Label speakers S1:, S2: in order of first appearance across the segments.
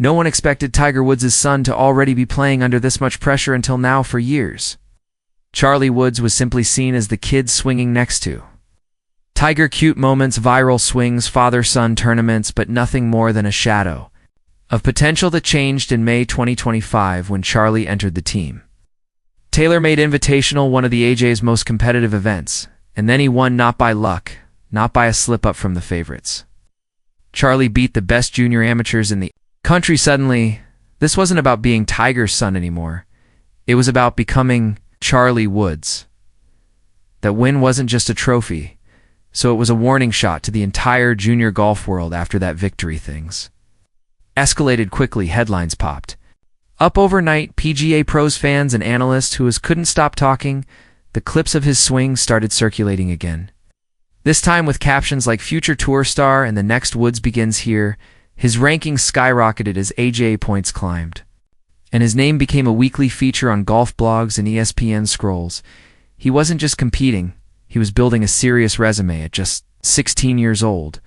S1: No one expected Tiger Woods' son to already be playing under this much pressure until now for years. Charlie Woods was simply seen as the kid swinging next to. Tiger cute moments, viral swings, father-son tournaments, but nothing more than a shadow of potential that changed in May 2025 when Charlie entered the team. TaylorMade Invitational, one of the AJ's most competitive events, and then he won not by luck, not by a slip-up from the favorites. Charlie beat the best junior amateurs in the country. Suddenly, this wasn't about being Tiger's son anymore. It was about becoming Charlie Woods. That win wasn't just a trophy, so it was a warning shot to the entire junior golf world. After that victory, things escalated quickly. Headlines popped up overnight. PGA pros, fans, and analysts who couldn't stop talking. The clips of his swing started circulating again. This time with captions like "Future Tour Star" and "The Next Woods Begins Here." His rankings skyrocketed as AJ points climbed, and his name became a weekly feature on golf blogs and ESPN scrolls. He wasn't just competing, he was building a serious resume at just 16 years old.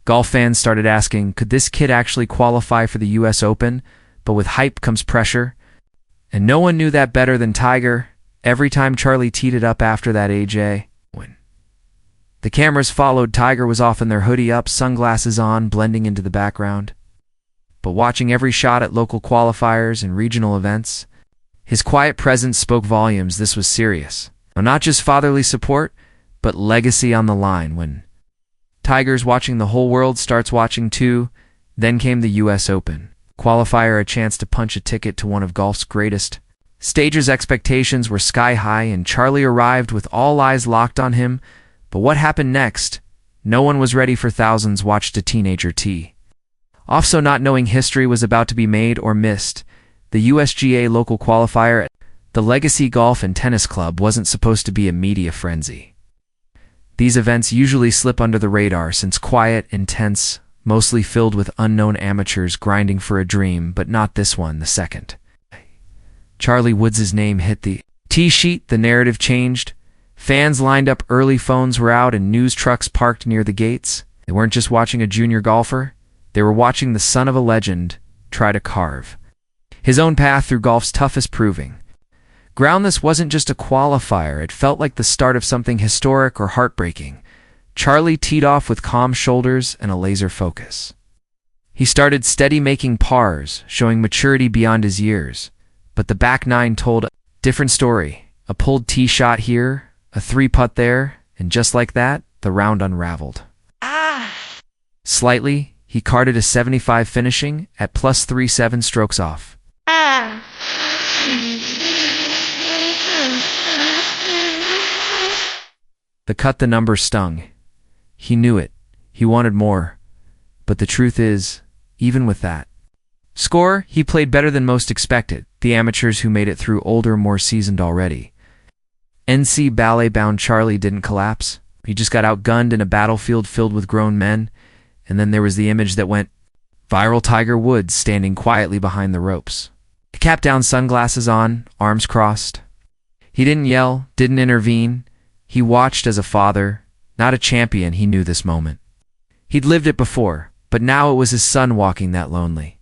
S1: Golf fans started asking, could this kid actually qualify for the US Open? But with hype comes pressure, and no one knew that better than Tiger. Every time Charlie teed it up after that AJ win, the cameras followed. Tiger was often their hoodie up, sunglasses on, blending into the background. But watching every shot at local qualifiers and regional events, his quiet presence spoke volumes. This was serious. Now, not just fatherly support, but legacy on the line. When Tiger's watching, the whole world starts watching too. Then came the US Open qualifier, a chance to punch a ticket to one of golf's greatest stages. Expectations were sky high, and Charlie arrived with all eyes locked on him. But what happened next? No one was ready for. Thousands watched a teenager tee off, so not knowing history was about to be made or missed. The USGA local qualifier at the Legacy Golf and Tennis Club wasn't supposed to be a media frenzy. These events usually slip under the radar since quiet, intense, mostly filled with unknown amateurs grinding for a dream, but not this one. The second Charlie Woods' name hit the tee sheet, the narrative changed. Fans lined up early, phones were out, and news trucks parked near the gates. They weren't just watching a junior golfer, they were watching the son of a legend try to carve his own path through golf's toughest proving ground. This wasn't just a qualifier, it felt like the start of something historic or heartbreaking. Charlie teed off with calm shoulders and a laser focus. He started steady, making pars, showing maturity beyond his years. But the back nine told a different story. A pulled tee shot here, a three-putt there, and just like that, the round unraveled. Slightly, he carded a 75, finishing at +37 strokes off. The cut, the number stung. He knew it. He wanted more. But the truth is, even with that score, he played better than most expected. The amateurs who made it through older, more seasoned already. NC ballet-bound Charlie didn't collapse. He just got outgunned in a battlefield filled with grown men. And then there was the image that went viral: Tiger Woods standing quietly behind the ropes. Cap down, sunglasses on, arms crossed. He didn't yell, didn't intervene. He watched as a father, not a champion. He knew this moment. He'd lived it before, but now it was his son walking that lonely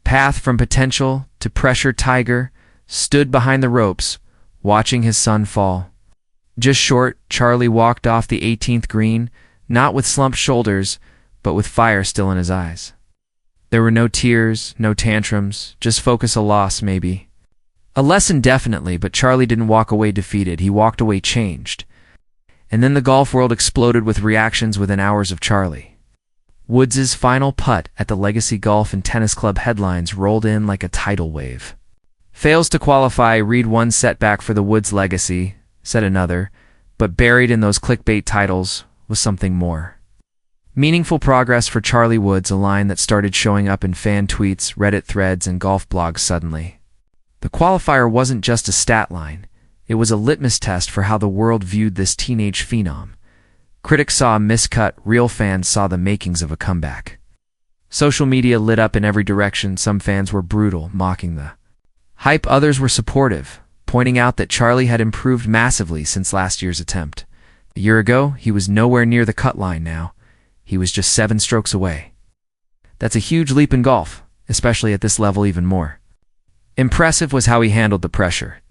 S1: path from potential to pressure. Tiger stood behind the ropes, watching his son fall. Just short, Charlie walked off the 18th green, not with slumped shoulders, but with fire still in his eyes. There were no tears, no tantrums, just focus. A loss, maybe. A lesson, definitely, but Charlie didn't walk away defeated. He walked away changed. And then the golf world exploded with reactions within hours of Charlie Woods' final putt at the Legacy Golf and Tennis Club. Headlines rolled in like a tidal wave. Fails to qualify, read one. Setback for the Woods legacy, said another. But buried in those clickbait titles was something more. Meaningful progress for Charlie Woods, a line that started showing up in fan tweets, Reddit threads, and golf blogs suddenly. The qualifier wasn't just a stat line. It was a litmus test for how the world viewed this teenage phenom. Critics saw a miscut, real fans saw the makings of a comeback. Social media lit up in every direction. Some fans were brutal, mocking the hype. Others were supportive, pointing out that Charlie had improved massively since last year's attempt. A year ago, he was nowhere near the cut line. Now, he was just 7 strokes away. That's a huge leap in golf. especially at this level even more. Impressive was how he handled the pressure.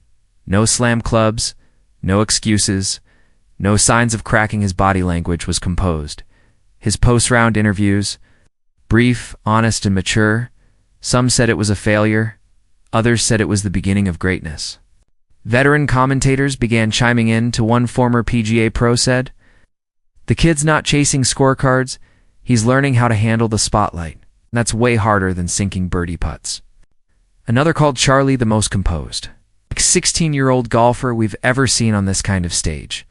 S1: No slam clubs, no excuses, no signs of cracking. His body language was composed. His post-round interviews, brief, honest, and mature. Some said it was a failure. Others said it was the beginning of greatness. Veteran commentators began chiming in. To one former PGA pro said, "The kid's not chasing scorecards. He's learning how to handle the spotlight. That's way harder than sinking birdie putts." Another called Charlie the most composed. 16-year-old golfer we've ever seen on this kind of stage.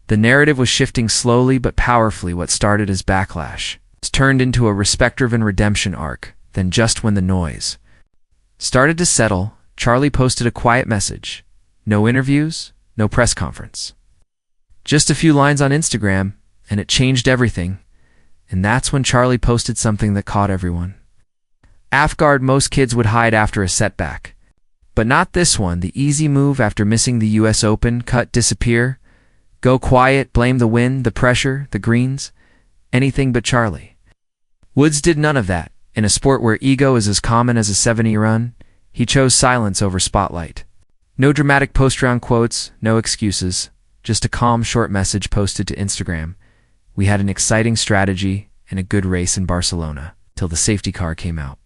S1: The narrative was shifting slowly but powerfully. What started as backlash turned into a respect-driven redemption arc. Then just when the noise started to settle, Charlie posted a quiet message. No interviews, no press conference. Just a few lines on Instagram, and it changed everything. And that's when Charlie posted something that caught everyone. Off guard, most kids would hide after a setback. But not this one. The easy move after missing the US Open, cut, disappear, go quiet, blame the wind, the pressure, the greens, anything but Charlie. Woods did none of that. In a sport where ego is as common as a 70 run, he chose silence over spotlight. No dramatic post-round quotes, no excuses, just a calm, short message posted to Instagram. "We had an exciting strategy and a good race in Barcelona, till the safety car came out."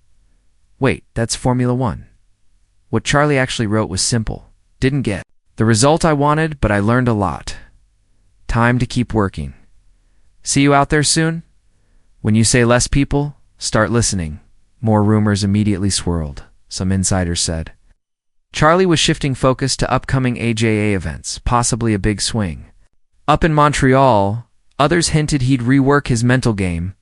S1: Wait, that's Formula One. What Charlie actually wrote was simple. Didn't get the result I wanted, but I learned a lot. Time to keep working. See you out there soon? When you say less people, start listening. More rumors immediately swirled, some insiders said. Charlie was shifting focus to upcoming AJA events, possibly a big swing. Up in Montreal, others hinted he'd rework his mental game,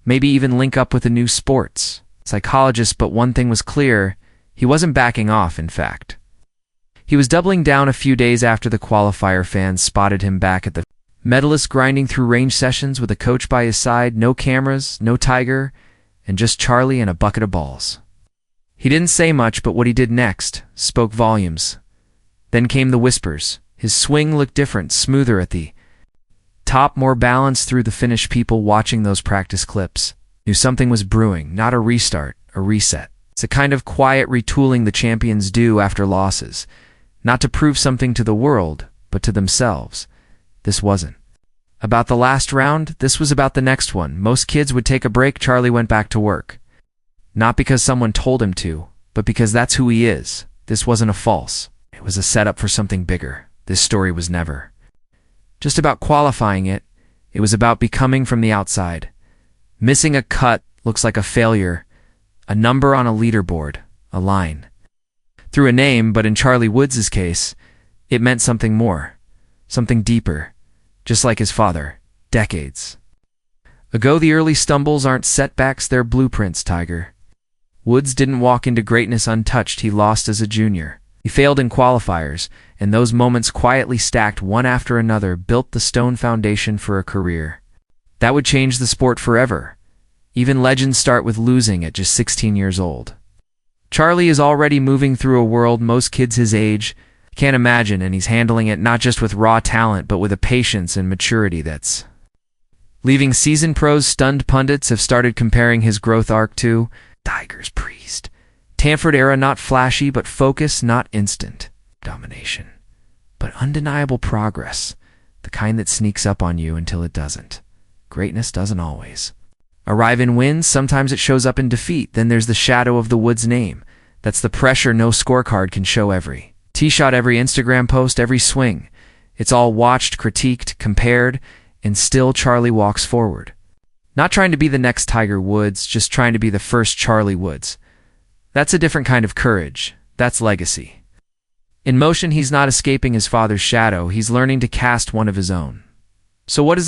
S1: maybe even link up with a new sports psychologist, but one thing was clear, he wasn't backing off, in fact. He was doubling down. A few days after the qualifier, fans spotted him back at the medalist grinding through range sessions with a coach by his side, no cameras, no Tiger, and just Charlie and a bucket of balls. He didn't say much, but what he did next spoke volumes. Then came the whispers. His swing looked different, smoother at the top, more balanced through the finish. People watching those practice clips knew something was brewing, not a restart, a reset. It's a kind of quiet retooling the champions do after losses, not to prove something to the world, but to themselves. This wasn't about the last round, this was about the next one. Most kids would take a break. Charlie went back to work. Not because someone told him to, but because that's who he is. This wasn't a false. It was a setup for something bigger. This story was never just about qualifying it. It was about becoming from the outside. Missing a cut looks like a failure, a number on a leaderboard, a line through a name, but in Charlie Woods' case, it meant something more, something deeper, just like his father, decades ago. The early stumbles aren't setbacks, they're blueprints, Tiger. Woods didn't walk into greatness untouched. He lost as a junior. He failed in qualifiers, and those moments, quietly stacked one after another, built the stone foundation for a career that would change the sport forever. Even legends start with losing at just 16 years old. Charlie is already moving through a world most kids his age can't imagine, and he's handling it not just with raw talent, but with a patience and maturity that's leaving seasoned pros stunned. Pundits have started comparing his growth arc to Tiger's priest. Tanford era, not flashy, but focus, not instant domination, but undeniable progress, the kind that sneaks up on you until it doesn't. Greatness doesn't always arrive in wins. Sometimes it shows up in defeat. Then there's the shadow of the Woods name. That's the pressure no scorecard can show. Every tee shot, every Instagram post, every swing. It's all watched, critiqued, compared, and still Charlie walks forward. Not trying to be the next Tiger Woods, just trying to be the first Charlie Woods. That's a different kind of courage. That's legacy. In motion, he's not escaping his father's shadow. He's learning to cast one of his own. So what does this